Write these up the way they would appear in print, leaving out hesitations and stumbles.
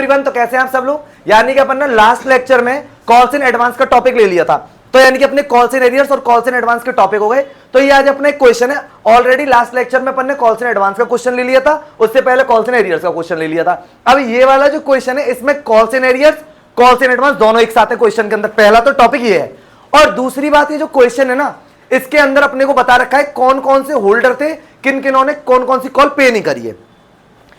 Everyone, तो कैसे हैं आप सब लोग? यानी कि अपन ने लास्ट लेक्चर में कॉल्स इन एडवांस का टॉपिक ले लिया था, तो यानी कि अपने कॉल्स इन एरियर्स और कॉल्स इन एडवांस के टॉपिक हो गए। तो ये आज अपना एक क्वेश्चन है। ऑलरेडी लास्ट लेक्चर में अपन ने कॉल्स इन एडवांस का क्वेश्चन ले लिया था, उससे पहले कॉल्स इन एरियर्स का क्वेश्चन ले लिया था। अब ये वाला जो क्वेश्चन है, इसमें calls in arrears, calls in advance दोनों एक साथ है क्वेश्चन के अंदर। पहला तो टॉपिक ये है, और दूसरी बात ये जो क्वेश्चन है ना, इसके अंदर अपने को बता रखा है कौन कौन से होल्डर थे, किन किनों ने कौन कौन सी कॉल पे नहीं करी है।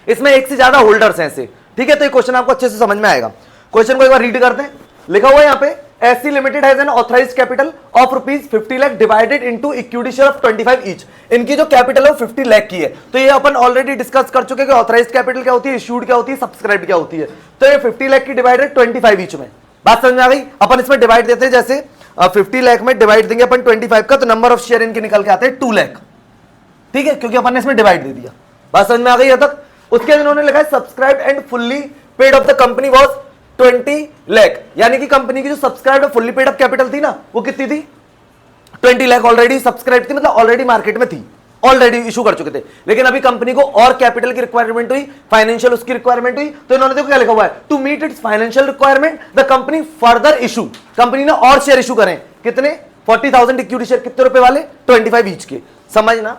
इसमें एक से ज्यादा होल्डर्स हैं ऐसे, ठीक है। तो ये क्वेश्चन आपको अच्छे से समझ में आएगा। क्वेश्चन को एक बार रीड करते हैं। लिखा हुआ है यहाँ पे, SC limited has an authorised capital of ₹50 lakh divided into equity share of 25 each. इनकी जो कैपिटल है वो 50 लाख की है। तो ये अपन ऑलरेडी डिस्कस कर चुके हैं कि ऑथराइज्ड कैपिटल क्या होती है, इश्यूड क्या होती है, सब्सक्राइब क्या होती है। तो ये 50 लाख की डिवाइडेड 25 ईच में, बात समझ में आ गई। अपन इसमें डिवाइड देते हैं, जैसे 50 लाख में डिवाइड देंगे अपन 25 का, तो नंबर ऑफ शेयर इनके निकल के आते हैं 2 लाख, ठीक है, क्योंकि अपन ने इसमें डिवाइड दे दिया। बात समझ में आ गई है तक। उसके बाद इन्होंने लिखा है subscribe and fully paid of the company was 20 lakh, यानी कि कंपनी की जो सब्सक्राइब और फुल्ली पेड अप कैपिटल थी ना, वो कितनी थी? 20 लाख ऑलरेडी सब्सक्राइब थी, मतलब ऑलरेडी मार्केट में थी, ऑलरेडी इशू कर चुके थे। लेकिन अभी कंपनी को और कैपिटल की रिक्वायरमेंट हुई, फाइनेंशियल उसकी रिक्वायरमेंट हुई, तो इन्होंने देखो क्या लिखा हुआ है, to meet its financial requirement the company further issue. Company ने और शेयर इशू करें, कितने? 40,000 इक्विटी शेयर, कितने रुपए वाले? 25 ईच के। समझना,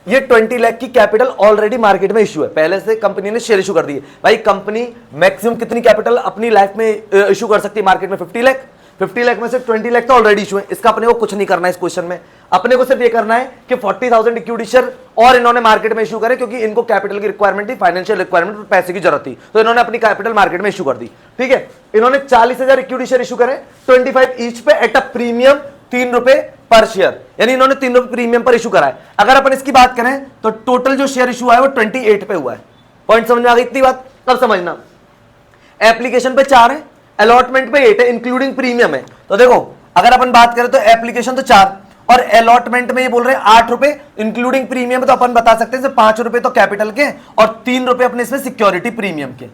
ये 20 लाख की कैपिटल ऑलरेडी मार्केट में इशू है, पहले से कंपनी ने शेयर इशू कर दिए। भाई कंपनी मैक्सिमम कितनी कैपिटल अपनी लाइफ में इशू कर सकती है मार्केट में? 50 लाख। 50 लाख में से 20 लाख तो ऑलरेडी इशू है। इसका अपने को कुछ नहीं करना है इस क्वेश्चन में। अपने को सिर्फ ये करना है कि 40,000 इक्विटी शेयर और इन्होंने मार्केट में इशू करे, क्योंकि इनको कैपिटल की रिक्वायरमेंट थी, फाइनेंशियल रिक्वायरमेंट, पैसे की जरूरत थी, तो इन्होंने अपनी कैपिटल मार्केट में इशू कर दी, ठीक है। इन्होंने 40,000 इक्विटी शेयर इशू करे 25 ईच पे एट अ प्रीमियम ₹3 पर शेयर, यानी इन्होंने ₹3 प्रीमियम पर इशू करा है। अगर अपन इसकी बात करें तो टोटल जो शेयर इशू हुआ है वो 28 पे हुआ है। पॉइंट समझ में आ गई इतनी बात? तब समझना, एप्लीकेशन पे 4 है, अलॉटमेंट पे 8 है, इंक्लूडिंग प्रीमियम है। तो देखो, अगर अपन बात करें तो एप्लीकेशन तो 4 और अलॉटमेंट में ये बोल रहे हैं ₹8, इंक्लूडिंग प्रीमियम, तो अपन बता सकते हैं ₹5 तो कैपिटल के और ₹3 अपने इसमें सिक्योरिटी प्रीमियम के।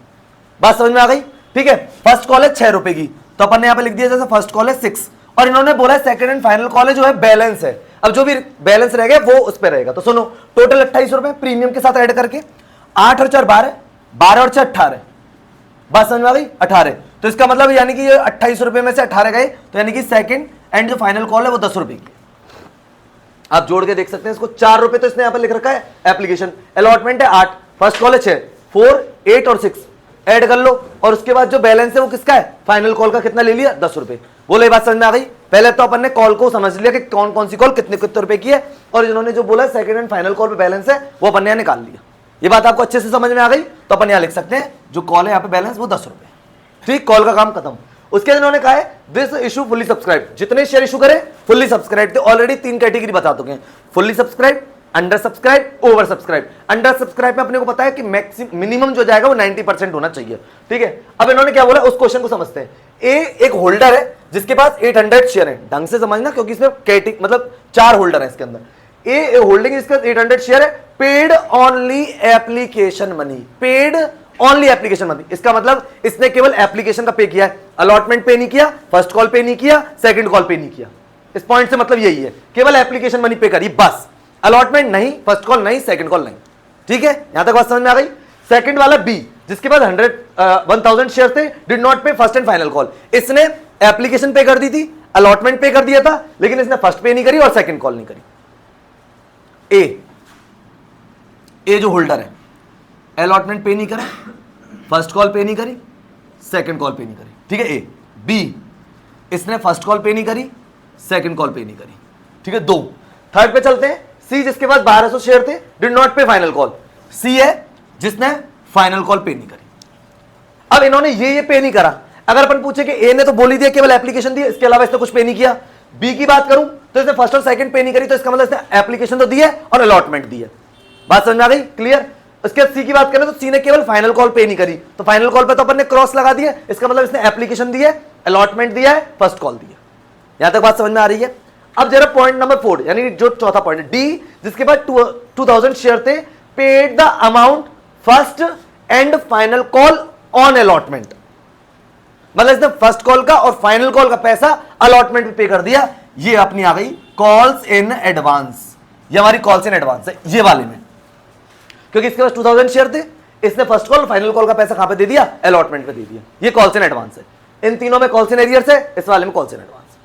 बात समझ में आ गई, ठीक है। फर्स्ट कॉल है ₹6 की, तो अपन ने यहां पे लिख दिया जैसे फर्स्ट कॉल है 6, और इन्होंने बोला है सेकंड एंड फाइनल कॉल है जो है बैलेंस है। अब जो भी बैलेंस रहेगा वो उस पर रहेगा। तो सुनो, टोटल ₹28 प्रीमियम के साथ ऐड करके, 8 और 4 12, 12 और 6 18। बात समझ में आ गई? 18। तो इसका मतलब यानी कि ये ₹28 में से 18 गए, तो यानी कि सेकंड एंड जो फाइनल कॉल है वो ₹10 की। आप जोड़ के देख सकते हैं इसको। ₹4 तो इसने यहां पर लिख रखा है एप्लीकेशन, अलॉटमेंट है 8, फर्स्ट कॉल है 6, 4, 8 और 6 ऐड कर लो, और उसके बाद जो बैलेंस है वो किसका है? फाइनल कॉल का। कितना ले लिया? ₹10। बोले बात समझ में आ गई? पहले तो अपन ने कॉल को समझ लिया कि कौन कौन सी कॉल कितने कितने रुपए की है, और इन्होंने जो बोला सेकंड एंड फाइनल कॉल पे बैलेंस है वो अपन ने यहाँ निकाल लिया। ये बात आपको अच्छे से समझ में आ गई? तो अपन यहाँ लिख सकते हैं जो कॉल है यहाँ पे बैलेंस वो ₹10, ठीक। कॉल का काम खत्म। उसके बाद इन्होंने कहा है दिस इशू फुल्ली सब्सक्राइब, जितने शेयर इशू करे फुल्ली सब्सक्राइब थे। ऑलरेडी 3 कैटेगरी बता चुके हैं, fully subscribe, under subscribe, over subscribe. Under subscribe में अपने को पता है कि मैक्सिमम मिनिमम जो जाएगा वो 90% होना चाहिए, ठीक है। अब इन्होंने क्या बोला उस क्वेश्चन को समझते हैं। ए एक होल्डर है जिसके पास 800 शेयर है, ढंग से समझना क्योंकि इसमें कैटेगरी मतलब 4 होल्डर है इसके अंदर। ए होल्डिंग इसका 800 शेयर है, paid only application money, paid only application money. इसका मतलब इसने केवल एप्लीकेशन का पे किया है, अलॉटमेंट पे नहीं किया, फर्स्ट कॉल पे नहीं किया, सेकंड कॉल पे नहीं किया। इस पॉइंट से मतलब यही है, केवल एप्लीकेशन मनी पे करी बस, अलॉटमेंट नहीं, फर्स्ट कॉल नहीं, सेकंड कॉल नहीं, ठीक है। यहां तक बात समझ में आ गई? सेकंड वाला बी, जिसके पास 1000 शेयर थे, डिड नॉट पे फर्स्ट एंड फाइनल कॉल। इसने एप्लीकेशन पे कर दी थी, अलॉटमेंट पे कर दिया था, लेकिन इसने फर्स्ट पे नहीं करी और सेकंड कॉल नहीं करी। ए जो होल्डर है, अलॉटमेंट पे नहीं करा, फर्स्ट कॉल पे नहीं करी, सेकंड कॉल पे नहीं करी, ठीक है। ए बी, इसने फर्स्ट कॉल पे नहीं करी, सेकंड कॉल पे नहीं करी, ठीक है। 2 थर्ड पे चलते हैं। सी जिसके पास 1200 शेयर थे, डिड नॉट पे फाइनल कॉल। सी है जिसने फाइनल कॉल पे नहीं करी। अब इन्होंने ये पे नहीं करा। अगर अपन पूछे कि ए ने तो बोल ही दिया केवल एप्लीकेशन दी, इसके अलावा इसने कुछ पे नहीं किया। बी की बात करूं तो इसने फर्स्ट और सेकंड पे नहीं करी, तो इसका मतलब इसने एप्लीकेशन तो दी है और अलॉटमेंट दी है। बात समझ में आ गई? क्लियर। उसके बाद सी की बात करें तो सी ने केवल फाइनल कॉल पे नहीं करी, तो फाइनल कॉल पे तो अपन ने क्रॉस लगा दिया, इसका मतलब इसने एप्लीकेशन दी है, अलॉटमेंट दिया है, फर्स्ट कॉल दिया। यहां तक बात समझ में आ रही है? अब जरा पॉइंट नंबर 4, यानी जो चौथा पॉइंट है, डी जिसके पास 2000 शेयर थे, paid the amount first and final call on allotment. मतलब इसने फर्स्ट कॉल का और फाइनल कॉल का पैसा अलॉटमेंट पे पे कर दिया। ये अपनी आ गई कॉल्स इन एडवांस। ये हमारी कॉल्स इन एडवांस है ये वाले में, क्योंकि इसके पास 2000 शेयर थे, इसने फर्स्ट कॉल फाइनल कॉल का पैसा कहां पे दे दिया, अलॉटमेंट पे दे दिया। ये कॉल्स इन एडवांस है। इन तीनों में कॉल्स इन एरियर्स है, इस वाले में कॉल्स इन एडवांस।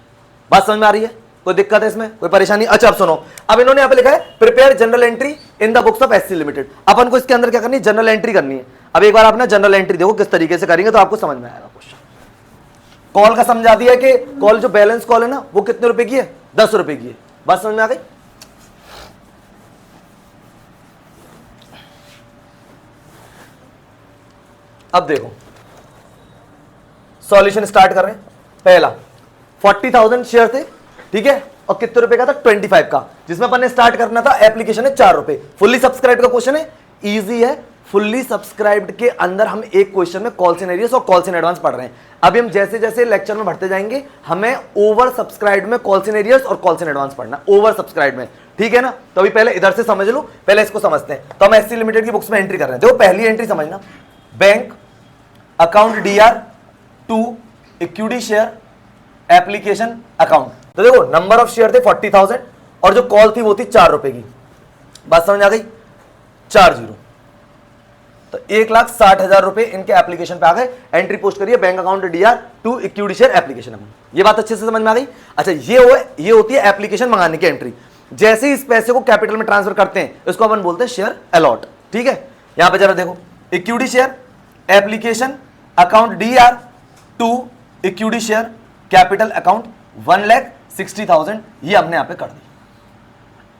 बात समझ में आ रही है? कोई दिक्कत है इसमें, कोई परेशानी? अच्छा अब सुनो, अब इन्होंने यहां पे लिखा है prepare general entry in the books of SC limited. अपन को इसके अंदर क्या करनी है, जनरल एंट्री करनी है। अब एक बार आप ना जनरल एंट्री देखो किस तरीके से करेंगे तो आपको समझ में आएगा क्वेश्चन। कॉल का समझा दिया कि कॉल जो बैलेंस कॉल है ना वो कितने रुपए की है, 10 रुपए की है। बात समझ में आ गई? अब देखो सॉल्यूशन स्टार्ट कर रहे हैं। पहला 40,000 शेयर थे, ठीक है, और कितने रुपए का था, 25 का, जिसमें अपन ने स्टार्ट करना था। एप्लीकेशन है 4 रुपए। फुल्ली सब्सक्राइब का क्वेश्चन है, इजी है। फुल्ली सब्सक्राइब्ड के अंदर हम एक क्वेश्चन में कॉल्स इन एरियर्स और कॉल्स इन एडवांस पढ़ रहे हैं। अभी हम जैसे जैसे लेक्चर में बढ़ते जाएंगे हमें ओवर सब्सक्राइब में कॉल्स इन एरियर्स और कॉल्स इन एडवांस पढ़ना, ओवर सब्सक्राइब में, ठीक है ना। तो अभी पहले इधर से समझ लो, पहले इसको समझते हैं। तो हम एससी लिमिटेड की बुक्स में एंट्री कर रहे हैं। देखो पहली एंट्री समझना, bank account DR to equity share application account. तो देखो नंबर ऑफ शेयर थे 40,000 और जो कॉल थी वो थी 4 रुपए की। बात समझ आ गई? 4 जीरो, तो 1,60,000 रुपए इनके एप्लीकेशन पे आ गए। एंट्री पोस्ट करिए bank account DR to equity share application account. ये बात अच्छे से समझ में आ गई? अच्छा ये होती है एप्लीकेशन मंगाने की एंट्री। जैसे ही इस पैसे को कैपिटल में ट्रांसफर करते हैं इसको अपन बोलते हैं शेयर अलॉट, ठीक है। यहां पे जरा देखो, equity share application account DR to equity share capital account 1,60,000 ये हमने यहां पे कर दी।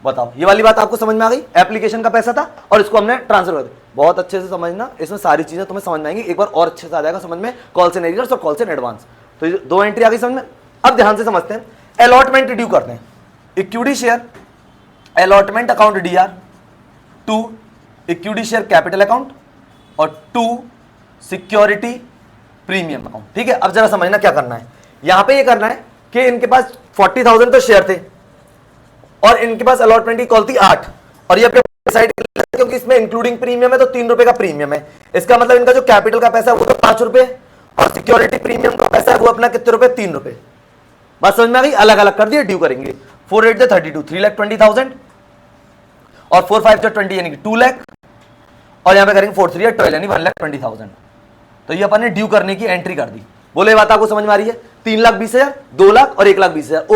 बताओ ये वाली बात आपको समझ में आ गई? एप्लीकेशन का पैसा था और इसको हमने ट्रांसफर कर दिया। बहुत अच्छे से समझना, इसमें सारी चीजें तुम्हें समझ में आएंगी। एक बार और अच्छे से आ जाएगा समझ में कॉल्स इन एरियर्स और कॉल्स इन एडवांस। तो ये 2 एंट्री आ गई समझ में। अब ध्यान से समझते हैं, अलॉटमेंट ड्यू करते हैं। Equity share allotment account DR to equity share capital account और टू सिक्योरिटी प्रीमियम अकाउंट, ठीक है। अब जरा समझना क्या करना है। यहां पे ये करना है कि इनके पास 40,000 तो शेयर थे और इनके पास अलॉटमेंट की कॉल थी 8 और ये डिसाइड क्योंकि इसमें इंक्लूडिंग प्रीमियम है तो 3 रुपए का प्रीमियम है। इसका मतलब इनका जो कैपिटल का पैसा है वो तो 5 रुपए और सिक्योरिटी प्रीमियम का पैसा है वो अपना कितने रुपए, 3 रुपए। बात समझ में आ गई? अलग अलग कर दिए, ड्यू करेंगे। 4 8 32, 3,20,000 और 4 5 20 यानी कि 2 लाख और यहां पे करेंगे 4 3 12 यानी 1,20,000। तो ये अपन ने ड्यू करने की एंट्री कर दी। बोले ये बात आपको समझ में आ रही है? 3,20,000, 2 लाख और 1,20,000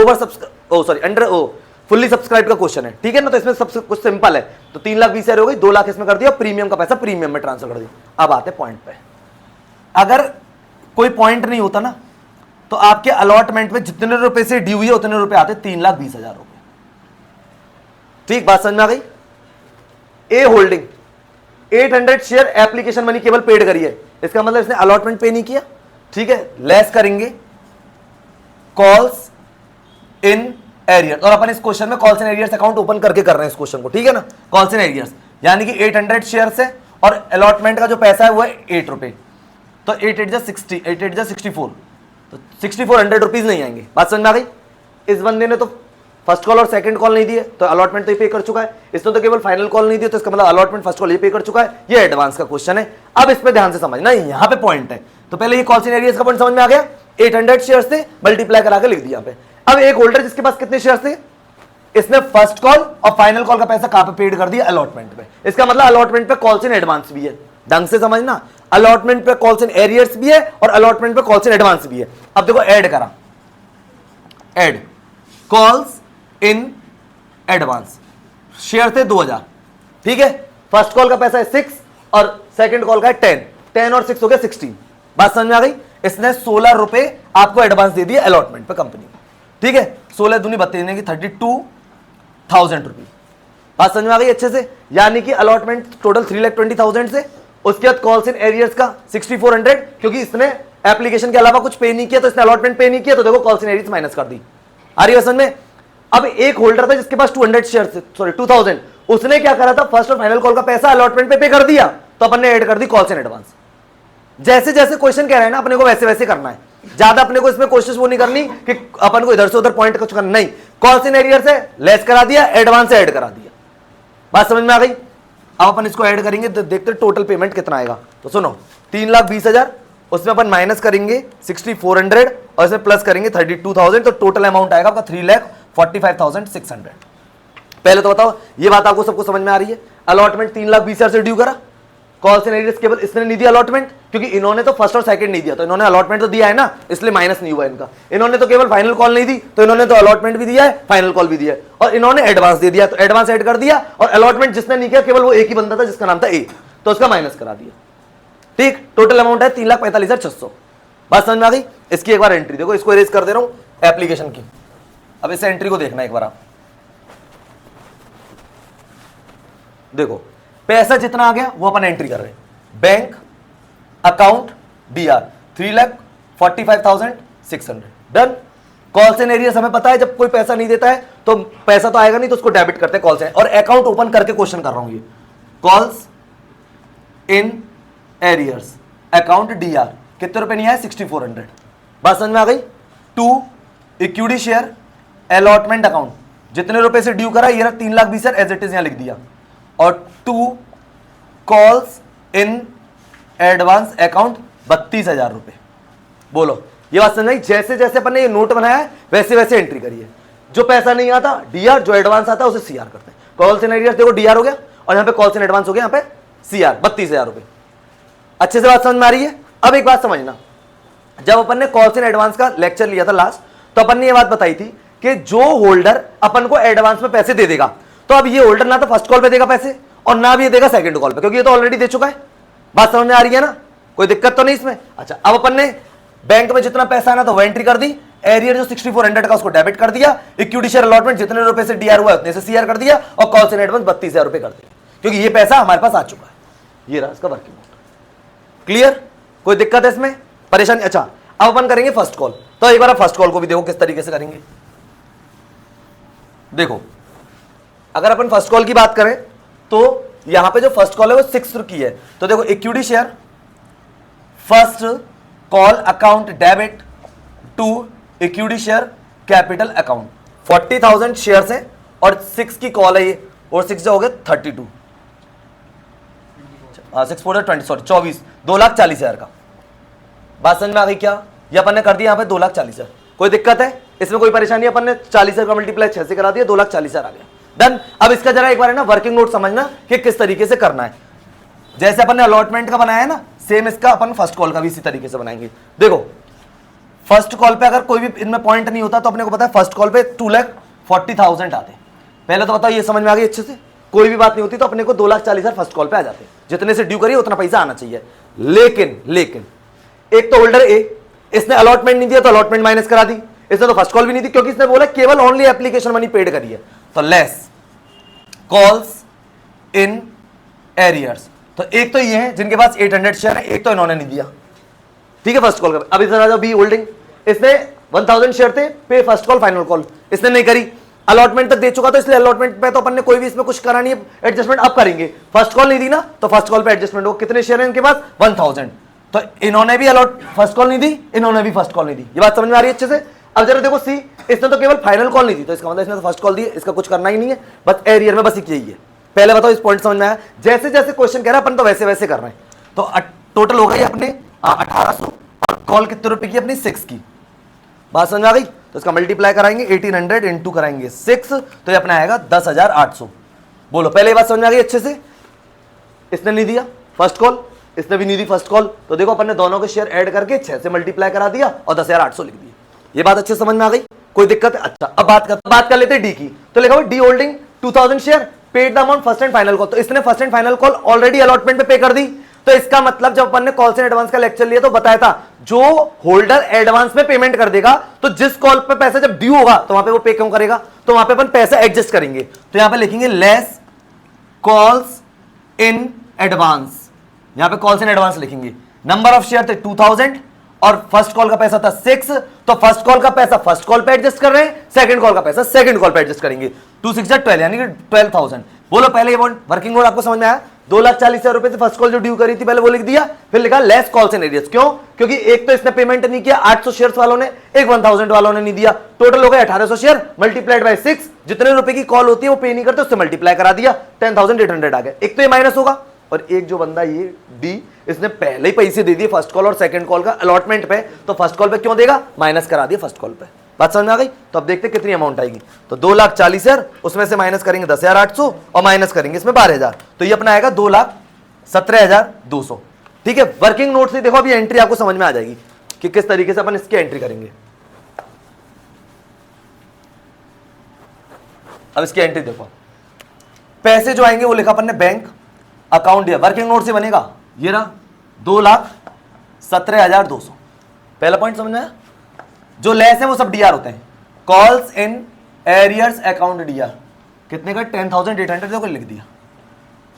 ओवर अंडर फुल्ली सब्सक्राइब का क्वेश्चन है, ठीक है ना। तो इसमें सबसे कुछ सिंपल है। तो 3,20,000 हो गई, 2 लाख इसमें कर दिया, प्रीमियम का पैसा प्रीमियम में ट्रांसफर कर दिया। अब आते पॉइंट पे। अगर कोई पॉइंट नहीं होता ना तो आपके अलॉटमेंट में जितने रुपए से ड्यू हुई उतने रुपए आते 3,20,000 रुपए। ठीक, बात समझ में आ गई? ए होल्डिंग 800 शेयर एप्लीकेशन मनी केवल पेड करी है, इसका मतलब इसने अलॉटमेंट पे नहीं किया, ठीक है। लेस करेंगे कॉल्स इन एरियर्स और अपन इस क्वेश्चन में calls in arrears account open करके कर रहे हैं इस क्वेश्चन को, ठीक है ना। कॉल्स इन एरियर्स यानी कि 800 शेयर है और अलॉटमेंट का जो पैसा है वो है 8 रुपए। तो 8 8 60, 8 8 64, तो 6400 रुपीज नहीं आएंगे। बात समझ में आ गई? इस बंदे ने तो फर्स्ट कॉल और सेकंड कॉल नहीं दिए तो अलॉटमेंट तो ये पे कर चुका है। इसने तो केवल फाइनल कॉल नहीं दिया तो इसका मतलब अलॉटमेंट फर्स्ट कॉल ये पे कर चुका है। ये एडवांस का क्वेश्चन है। अब इस पे ध्यान से समझना, यहाँ पे पॉइंट है। तो पहले ये कॉल्स इन एरियर्स का पॉइंट समझ में आ गया। 800 शेयर्स थे, मल्टीप्लाई करा के लिख दिया यहाँ पे। अब एक होल्डर जिसके पास कितने शेयर्स थे, इसने फर्स्ट कॉल और फाइनल कॉल का पैसा कहां पे पेड कर दिया, अलॉटमेंट पे। इसका मतलब अलॉटमेंट पे कॉल्स इन एडवांस भी है। ढंग से समझना, अलॉटमेंट पे कॉल्स इन एरियर्स भी है और अलॉटमेंट पे कॉल्स इन एडवांस भी है। अब देखो ऐड करा, add calls in advance. Share थे 2000, ठीक है। फर्स्ट कॉल का पैसा है 6 और सेकंड कॉल का है 10, 10 और 6 हो गया 16। बात समझ में आ गई? इसने 16 रुपए आपको एडवांस दे दिया अलॉटमेंट पे कंपनी को, ठीक है। 16 दूनी 32 की 32,000 रुपीज। बात समझ में आ गई अच्छे से? यानी कि अलॉटमेंट टोटल 3,20,000 से, उसके बाद कॉल्स इन एरियर्स का 6400, क्योंकि इसने एप्लीकेशन के अलावा कुछ पे नहीं किया तो इसने अलॉटमेंट पे नहीं किया, तो देखो कॉल्स इन एरियर्स माइनस कर दी। आ रही है समझ में? अब एक होल्डर था जिसके पास 200 शेयर थे, सॉरी 2000, उसने क्या करा था, फर्स्ट और फाइनल कॉल का पैसा अलॉटमेंट पे कर दिया, तो अपन ने ऐड कर दी कॉल्स इन एडवांस। जैसे जैसे क्वेश्चन कह रहे हैं ना अपने को वैसे वैसे करना है। ज्यादा अपने को इसमें कोशिश वो नहीं करनी कि अपन को इधर से उधर पॉइंट कुछ करना, नहीं। कॉल्स इन एरियर्स है, लेस करा दिया, एडवांस ऐड करा दिया। बात समझ में आ गई? अब अपन इसको ऐड करेंगे तो देखते टोटल पेमेंट कितना आएगा। तो सुनो, 3,20,000, उसमें अपन माइनस करेंगे 6400 और इसमें प्लस करेंगे 32,000, तो टोटल अमाउंट आएगा आपका 3,45,600। पहले तो बताओ ये बात आपको सबको समझ में आ रही है? अलॉटमेंट 3,20,000 से ड्यू करा, कॉल्स एंड एरियर्स केवल इसने नहीं दिया अलॉटमेंट, क्योंकि इन्होंने तो फर्स्ट और सेकंड नहीं दिया, तो इन्होंने अलॉटमेंट तो दिया है ना, इसलिए माइनस नहीं हुआ इनका। इन्होंने तो केवल फाइनल कॉल नहीं दी, तो इन्होंने तो अलॉटमेंट भी दिया है, फाइनल कॉल भी दिया है, और इन्होंने एडवांस दे दिया, तो एडवांस ऐड कर दिया, और अलॉटमेंट जिसने नहीं किया केवल वो एक ही बंदा था जिसका नाम था ए, तो उसका माइनस करा दिया। ठीक, टोटल अमाउंट है 3,45,600। बात समझ में आ गई? इसकी एक बार एंट्री देखो, इसको इरेज कर दे रहा हूं एप्लीकेशन की। अब इस एंट्री को देखना एक बार आप देखो, पैसा जितना आ गया वो अपन एंट्री कर रहे हैं। Bank account DR 3,45,600 done. Calls and arrears हमें पता है जब कोई पैसा नहीं देता है तो पैसा तो आएगा नहीं, तो उसको डेबिट करते हैं कॉल्स एंड, और अकाउंट ओपन करके क्वेश्चन कर रहा हूं ये calls in arrears account DR कितने रुपए नहीं आए 6,400। बात समझ में आ गई? 2 इक्विटी शेयर अलॉटमेंट अकाउंट जितने रुपए से ड्यू करा, ये 3,20,000 एज इट इज यहां लिख दिया, और 2 कॉल्स इन एडवांस अकाउंट 32,000 रुपए। बोलो ये बात समझ आई? जैसे जैसे अपन ने ये नोट बनाया है वैसे वैसे एंट्री करिए। जो पैसा नहीं आता डीआर, जो एडवांस आता है उसे सीआर करते हैं। कॉल्स इन एरियर्स देखो डीआर हो गया, और यहां पे कॉल्स इन एडवांस हो गया, यहां पे सीआर 32,000 रुपए। अच्छे से बात समझ में आ रही है? अब एक बात समझना, जब अपन ने कॉल्स इन एडवांस का लेक्चर लिया था लास्ट, तो अपन ने ये बात बताई थी कि जो होल्डर अपन को एडवांस में पैसे दे देगा, तो अब ये होल्डर ना तो फर्स्ट कॉल पे देगा पैसे और ना भी ये देगा सेकंड कॉल पे, क्योंकि ये तो ऑलरेडी दे चुका है। बात समझ में आ रही है ना? कोई दिक्कत तो नहीं इसमें? अच्छा, अब अपन ने बैंक में जितना पैसा आना तो वो एंट्री कर दी, एरियर जो 6,400 का उसको डेबिट कर दिया, इक्विटी शेयर अलॉटमेंट जितने रुपए से डीआर हुआ उतने से सीआर कर दिया, और कॉल्स इन एडवांस 32,000 रुपए कर दिया, क्योंकि ये पैसा हमारे पास आ चुका है। ये रहा इसका वर्किंग नोट। क्लियर? कोई दिक्कत है इसमें? परेशानी? अच्छा, अब अपन करेंगे फर्स्ट कॉल। तो एक बार फर्स्ट कॉल को भी देखो किस तरीके से करेंगे। देखो, अगर अपन फर्स्ट कॉल की बात करें तो यहां पे जो फर्स्ट कॉल है वो 6 की है, तो देखो equity share first call account debit to equity share capital account 40,000 share है, और 6 की कॉल है ये, और 6 जो हो गया 32, 6 4 20 सॉरी 24, 2,40,000 का। बात समझ में आ गई क्या? ये अपन ने कर दिया यहां पे 2,40,000। कोई दिक्कत है इसमें? कोई परेशानी? अपन ने 40,000 का मल्टीप्लाई 6 से करा दिया, 2,40,000 आ गया। डन। अब इसका जरा एक बार है ना वर्किंग नोट समझना कि किस तरीके से करना है। जैसे अपन ने अलॉटमेंट का बनाया है ना, सेम इसका अपन फर्स्ट कॉल का भी इसी तरीके से बनाएंगे। देखो, फर्स्ट कॉल पे अगर कोई भी इनमें पॉइंट नहीं होता तो अपने को पता है फर्स्ट कॉल पे 2,40,000 आते। पहले तो बताओ ये समझ में आ गई अच्छे से? कोई भी बात नहीं होती तो अपने को 2,40,000 फर्स्ट कॉल पे आ जाते, जितने से ड्यू करिए उतना पैसा आना चाहिए। लेकिन एक तो होल्डर ए, इसने अलॉटमेंट नहीं दिया तो अलॉटमेंट माइनस करा दी, इसने तो फर्स्ट कॉल भी नहीं दी क्योंकि इसने बोला केवल ओनली एप्लीकेशन मनी पेड करी है, तो लेस कॉल्स इन एरियर्स। तो एक तो ये है जिनके पास 800 शेयर है, एक तो इन्होंने नहीं दिया। ठीक है, फर्स्ट कॉल का। अब इधर आ जाओ बी होल्डिंग, इसने 1000 शेयर थे, पे फर्स्ट कॉल फाइनल कॉल इसने नहीं करी, अलॉटमेंट तक दे चुका, तो इसलिए अलॉटमेंट पे तो अपन ने कोई भी इसमें कुछ करा नहीं है, एडजस्टमेंट अब करेंगे। फर्स्ट कॉल नहीं दी ना, तो फर्स्ट कॉल पे एडजस्टमेंट हो। कितने शेयर है इनके पास? 1000। तो इन्होंने भी अलॉट फर्स्ट कॉल नहीं दी, इन्होंने भी फर्स्ट कॉल नहीं दी। ये बात समझ में आ रही है अच्छे से? अब जरा देखो सी, इसने तो केवल फाइनल कॉल नहीं दी, तो इसका मतलब इसने तो फर्स्ट कॉल दी, इसका कुछ करना ही नहीं है, बस एरियर में बस यही है। पहले बताओ इस पॉइंट समझ में आया? जैसे जैसे क्वेश्चन कह रहा है अपन तो वैसे वैसे कर रहे हैं। तो टोटल हो गई अपने 1800, और कॉल कितने रुपए की? अपनी 6 की। बात समझ आ गई? तो इसका मल्टीप्लाई कराएंगे 1800 इंटू कराएंगे 6, तो ये अपना आएगा 10,800। बोलो पहले ये बात समझ में आ गई अच्छे से? इसने नहीं दिया फर्स्ट कॉल, इसने भी नहीं दी फर्स्ट कॉल, तो देखो अपन ने दोनों के शेयर ऐड करके 6 से मल्टीप्लाई करा दिया और 10,800 लिख दिया। ये बात अच्छे समझ में आ गई? कोई दिक्कत है? अच्छा, अब बात कर लेते हैं डी की। तो लिखा हुआ D holding 2000 share, paid the amount first and final call. तो इसने first and final call already allotment पे पे कर दी, तो इसका मतलब जब अपन ने कॉल्स एंड एडवांस का लेक्चर लिया तो बताया था जो होल्डर एडवांस में पेमेंट कर देगा, तो जिस कॉल पे पैसा जब ड्यू होगा तो वहां पे वो पे क्यों करेगा? तो वहां पे अपन पैसा एडजस्ट करेंगे। तो यहां पे लिखेंगे लेस कॉल्स इन एडवांस, यहां पे कॉल्स इन एडवांस लिखेंगे। नंबर ऑफ शेयर थे 2000 और फर्स्ट कॉल का पैसा था 6, तो फर्स्ट कॉल का पैसा फर्स्ट कॉल पे एडजस्ट कर रहे हैं, सेकंड कॉल का पैसा सेकंड कॉल पे एडजस्ट करेंगे। 2 6 12 यानी कि 12,000। बोलो पहले ये वर्किंग नोट आपको समझ में आया? 2,40,000 रुपए से फर्स्ट कॉल जो ड्यू करी थी पहले वो लिख दिया, फिर लिखा लेस कॉल्स इन एरियर्स। क्यों? क्योंकि एक तो इसने पेमेंट नहीं किया 800 शेयर्स वालों ने, एक 1000 वालों ने नहीं दिया, टोटल हो गए 1800 शेयर मल्टीप्लाइड बाय 6। जितने रुपए की कॉल होती है वो पे नहीं करते, उससे मल्टीप्लाई करा दिया, 10,800 आ गया। एक तो ये माइनस होगा, और एक जो बंदा ये डी, इसने पहले ही पैसे दे दिए फर्स्ट कॉल और सेकंड कॉल का अलॉटमेंट पे, तो फर्स्ट कॉल पे क्यों देगा? माइनस करा दिया फर्स्ट कॉल पे। बात समझ में आ गई? तो अब देखते कितनी अमाउंट आएगी। तो 2,40,000, उसमें से माइनस करेंगे 10,800 और माइनस करेंगे इसमें 12,000, तो ये अपना आएगा 2,00,000 17,200। ठीक है, वर्किंग नोट से देखो अभी एंट्री आपको समझ में आ जाएगी कि किस तरीके से अपन इसकी एंट्री करेंगे। अब इसकी एंट्री देखो, पैसे जो आएंगे वो लिखा अपन ने बैंक अकाउंट दिया, वर्किंग नोट से बनेगा ये रहा 2,17,200। पहला पॉइंट समझ में आया। जो लेस है वो सब डीआर होते हैं, calls in arrears account DR कितने का 10,800 देखो लिख दिया।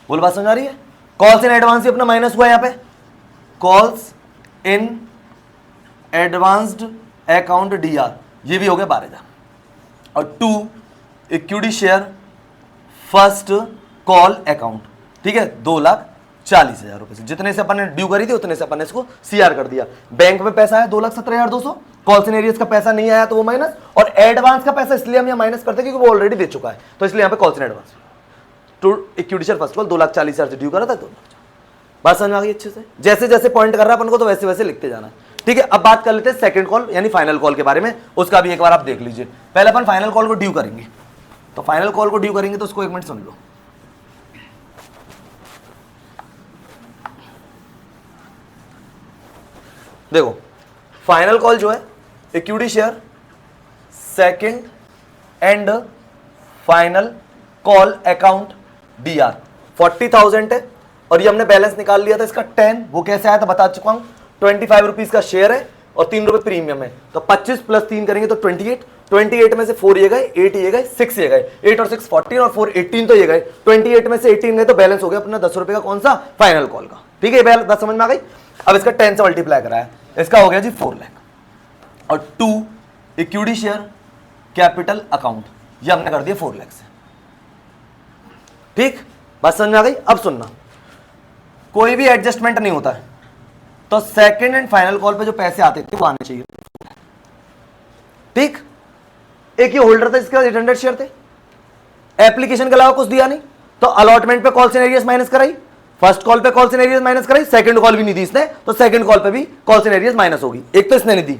बोल बात समझ आ रही है। कॉल्स इन एडवांस ही अपना माइनस हुआ यहां पे, कॉल्स इन एडवांस्ड अकाउंट डीआर ये भी हो गया 12,000। और 2 equity share first call account, ठीक है 2,40,000 रुपए से जितने से अपन ने ड्यू करी थी उतने से अपन ने इसको सीआर कर दिया। बैंक में पैसा है 2,17,200, कॉल्स इन एरियर्स का पैसा नहीं आया तो वो माइनस, और एडवांस का पैसा इसलिए हम यहाँ माइनस करते हैं क्योंकि वो ऑलरेडी दे चुका है, तो इसलिए यहाँ पे calls in advance to equity share first call 2,40,000 से ड्यू करा था 2,00,000। बात समझ आ गई अच्छे से। जैसे जैसे पॉइंट कर रहा है अपन को तो वैसे वैसे लिखते जाना है। ठीक है, अब बात कर लेते हैं सेकंड कॉल यानी फाइनल कॉल के बारे में, उसका भी एक बार आप देख लीजिए। पहले अपन फाइनल कॉल को ड्यू करेंगे, तो फाइनल कॉल को ड्यू करेंगे तो उसको एक मिनट सुन लो। देखो फाइनल कॉल जो है equity share second and final call account DR 40,000 है, और ये हमने बैलेंस निकाल लिया था इसका 10, वो कैसे आया था बता चुका हूं। 25 रुपीज का शेयर है और 3 रुपए प्रीमियम है, तो 25 प्लस 3 करेंगे तो 28, 28 में से 4 ये गए, 8 ये गए, 6 ये गए, 8 और 6 14 और 4 18 तो ये गए, 28 में से 18 गए तो बैलेंस हो गया अपना 10 रुपए का, कौन सा फाइनल कॉल का। ठीक है, बात समझ में आ गई। अब इसका 10 से मल्टीप्लाई करा है, इसका हो गया जी 4 लाख। और 2 इक्विटी शेयर कैपिटल अकाउंट ये हमने कर दिया 4 लाख से। ठीक, बात समझ में आ गई। अब सुनना, कोई भी एडजस्टमेंट नहीं होता है तो सेकंड एंड फाइनल कॉल पे जो पैसे आते थे वो आने चाहिए। ठीक, एक ही होल्डर था जिसके पास 800 शेयर थे, एप्लीकेशन के अलावा कुछ दिया नहीं, तो अलॉटमेंट पे कॉल्स इन एरियर्स माइनस कराई, फर्स्ट कॉल पे कॉल्स इन एरियर्स माइनस कराई, सेकंड कॉल भी नहीं दी इसने तो सेकंड कॉल पे भी कॉल्स इन एरियर्स माइनस होगी। एक तो इसने नहीं दी,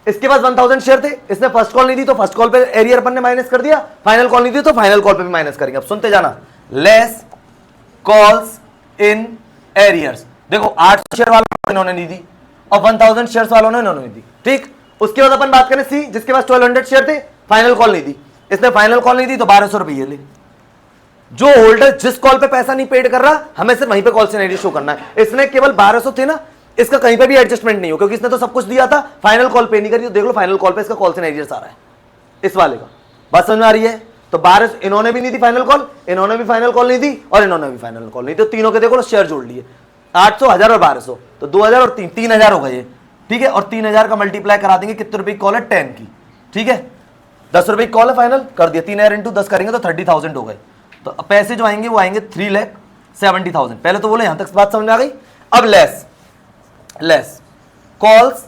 इसके पास 1000 शेयर थे, इसने फर्स्ट कॉल नहीं दी तो फर्स्ट कॉल पे एरियर अपन ने माइनस कर दिया, फाइनल कॉल नहीं दी तो फाइनल कॉल पे भी माइनस करेंगे। अब सुनते जाना, लेस कॉल्स इन एरियर्स। देखो 800 शेयर वालों ने इन्होंने नहीं दी और 1000 शेयर्स वालों ने इन्होंने नहीं दी। ठीक, उसके बाद अपन बात करें सी, जिसके पास 1200 शेयर थे, फाइनल कॉल नहीं दी, इसने फाइनल कॉल नहीं दी तो 1200 रुपये ले। जो होल्डर जिस कॉल पे पैसा नहीं पेड कर रहा, हमें सिर्फ वहीं पे कॉल से नहीं शो करना है। इसने केवल 1200 थे ना, इसका कहीं पे भी एडजस्टमेंट नहीं हो क्योंकि इसने तो सब कुछ दिया था, फाइनल कॉल पे नहीं करी, तो देख लो फाइनल कॉल पे इसका कॉल से एरियर्स आ रहा है इस वाले का। बात समझ में आ रही है। तो 12 इन्होंने भी नहीं दी फाइनल कॉल, इन्होंने भी फाइनल कॉल नहीं दी और इन्होंने भी फाइनल कॉल नहीं दी, तो तीनों के देखो शेयर जोड़ लिए 800, 1000 और 1200, तो 2000 और 3000 हो गए। ठीक है, और 3000 का मल्टीप्लाई करा देंगे, कितने रुपए की कॉल है 10 की। ठीक है, 10 रुपए की कॉल है, फाइनल कर दिया, 3000 इंटू 10 करेंगे तो 30,000 हो गए। तो पैसे जो आएंगे वो आएंगे 3,70,000। पहले तो बोले यहां तक बात समझ में आ गई। अब लेस कॉल्स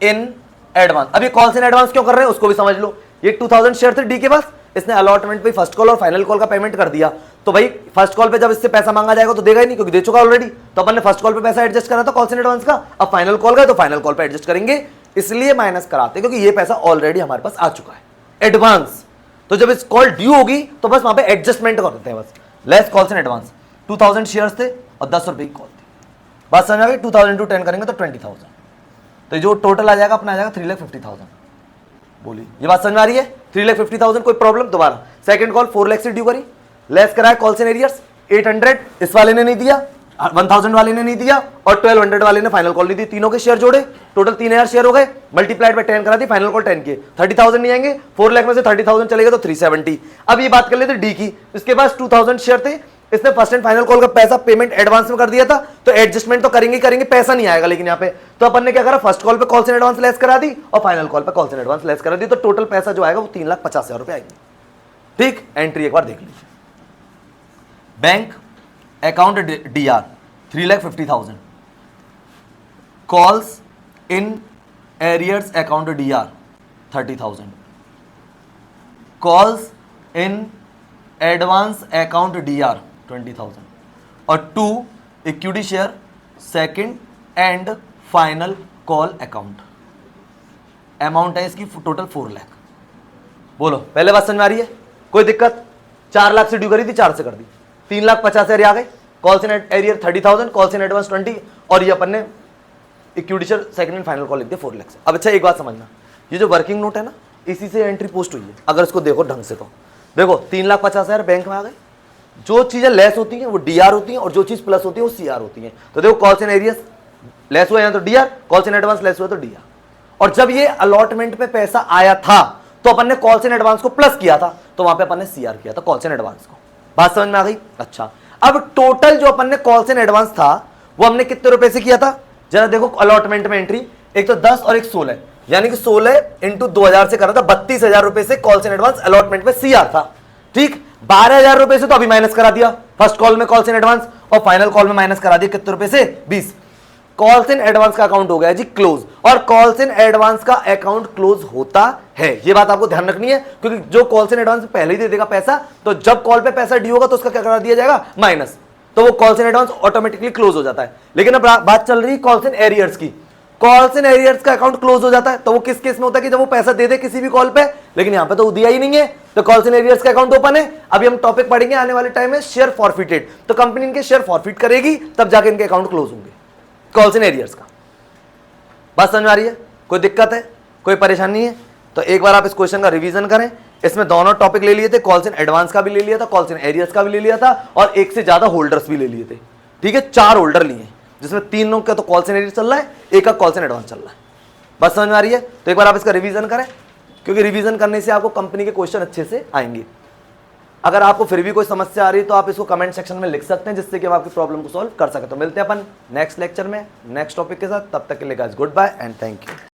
इन एडवांस। अब ये कॉल्स इन एडवांस क्यों कर रहे हैं उसको भी समझ लो। ये 2000 शेयर थे डी के पास, इसने अलॉटमेंट पे फर्स्ट कॉल और फाइनल कॉल का पेमेंट कर दिया, तो भाई फर्स्ट कॉल पे जब इससे पैसा मांगा जाएगा तो देगा ही नहीं क्योंकि दे चुका ऑलरेडी। तो अपन ने फर्स्ट कॉल पे पैसा एडजस्ट करा था कॉल्स इन एडवांस का, अब फाइनल कॉल का तो फाइनल कॉल पे एडजस्ट करेंगे, इसलिए माइनस कराते क्योंकि ये पैसा ऑलरेडी हमारे पास आ चुका है एडवांस। तो जब इस कॉल ड्यू होगी तो बस वहां पे एडजस्टमेंट कर देते हैं बस। Less calls in advance 2000 shares थे और 10 रुपए की कॉल थी। बात समझ आ गई। 2000 इंटू 10 करेंगे तो 20,000, तो जो टोटल आ जाएगा अपना आ जाएगा 3,50,000। बोलिए ये बात समझ में आ रही है। 3,50,000 कोई प्रॉब्लम। दोबारा सेकंड कॉल 4 लाख से ड्यू करी, लेस कराया कॉल्स इन एरियर्स 800 इस वाले ने नहीं दिया, 1000 वाले ने नहीं दिया और 1200 वाले ने फाइनल कॉल नहीं दी, तीनों के शेयर जोड़े टोटल 3000 शेयर हो गए, मल्टीप्लाइड बाय 10 करा दी, फाइनल कॉल 10 के 30,000 नहीं आएंगे, 4 लाख में से 30,000 चलेगा तो 370। अब ये बात कर लेते डी की, इसके पास 2000 शेयर थे, इसने फर्स्ट एंड फाइनल कॉल का पैसा पेमेंट एडवांस में कर दिया था, तो एडजस्टमेंट तो करेंगे, पैसा नहीं आएगा लेकिन यहाँ पे, तो अपन ने क्या करा फर्स्ट कॉल पे कॉल्स इन एडवांस लेस करा दी और फाइनल कॉल पे कॉल्स इन एडवांस लेस करा दी, तो टोटल पैसा जो आएगा वो 3,50,000 रुपए आएंगे। ठीक, एंट्री एक बार देख लीजिए। Bank account DR 3,50,000, calls in arrears account DR 30,000, calls in advance account DR 20,000 और 2 equity share second and final call account. Amount है इसकी टोटल 4 लाख। बोलो पहले बात समझ में आ रही है, कोई दिक्कत। 4 लाख से ड्यू करी थी, 4 से कर दी, 3,50,000 आ गए, calls in arrear 30,000, calls in advance 20, और ये अपन ने equity second and final call लिख दिया 4 लाख से। अब अच्छा एक बात समझना, ये जो वर्किंग नोट है ना, इसी से एंट्री पोस्ट हुई है। अगर इसको देखो ढंग से तो देखो 3,50,000 बैंक में आ गए। जो चीजें लेस होती हैं वो डीआर होती हैं, और जो चीज प्लस होती है वो सीआर होती हैं। तो देखो कॉल्स इन एरियर्स लेस हुए हैं तो DR, calls in advance less हुए तो डीआर। और जब ये अलॉटमेंट पे पैसा आया था तो अपन ने कॉल्स इन एडवांस को प्लस किया था, तो वहां पे अपन ने सीआर किया था कॉल्स इन एडवांस को। बात समझ में आ गई? अच्छा, अब टोटल जो अपन ने कॉल्स इन एडवांस था वो हमने कितने रुपए से किया था, जरा देखो अलॉटमेंट में एंट्री, एक तो 10 और एक 16, यानी कि 16 इंटू 2000 से करा था, 32,000 रुपए से कॉल्स इन एडवांस अलॉटमेंट में सीआर था। ठीक, 12,000 रुपए से तो अभी माइनस करा दिया फर्स्ट कॉल में कॉल्स इन एडवांस, और फाइनल कॉल में माइनस करा दिया कितने रुपए से, 20। कॉल्स इन एडवांस का अकाउंट हो गया जी क्लोज, और कॉल्स इन एडवांस का अकाउंट क्लोज होता है, ये बात आपको ध्यान रखनी है, क्योंकि जो कॉल्स इन एडवांस पहले ही दे देगा पैसा, तो जब कॉल पे पैसा ड्यू होगा तो उसका क्या करा दिया जाएगा, माइनस, तो वो calls in advance automatically close हो जाता है। लेकिन अब बात चल रही है कॉल्स इन एरियर्स की। कॉल्स इन एरियर्स का अकाउंट क्लोज हो जाता है तो वो किस केस में होता है कि जब वो पैसा दे दे किसी भी कॉल पे, लेकिन यहां पे तो दिया ही नहीं है, तो कॉल्स इन एरियर्स का अकाउंट ओपन है। अभी हम टॉपिक पढ़ेंगे आने वाले टाइम में शेयर फॉरफिटेड, तो कंपनी इनके शेयर फॉरफिट करेगी तब जाके इनके अकाउंट क्लोज होंगे कॉल्स इन एरियर्स का। बात समझ में आ रही है? कोई दिक्कत है, कोई परेशानी है? तो एक बार आप इस क्वेश्चन का रिवीजन करें। इसमें दोनों टॉपिक ले लिए थे, कॉल्स इन एडवांस का भी ले लिया था, कॉल्स इन एरियर्स का भी ले लिया था, और एक से ज्यादा होल्डर्स भी ले लिए थे। ठीक है, 4 होल्डर लिए, जिसमें 3 लोग का तो कॉल्स इन एरियर्स चल रहा है, एक का कॉल्स इन एडवांस चल रहा है। बात समझ में आ रही है? तो एक बार आप इसका रिवीजन करें, क्योंकि रिवीजन करने से आपको कंपनी के क्वेश्चन अच्छे से आएंगे। अगर आपको फिर भी कोई समस्या आ रही है तो आप इसको कमेंट सेक्शन में लिख सकते हैं, जिससे कि हम आपकी प्रॉब्लम को सॉल्व कर सकें। तो मिलते हैं अपन नेक्स्ट लेक्चर में नेक्स्ट टॉपिक के साथ, तब तक के लिए guys good bye and thank you.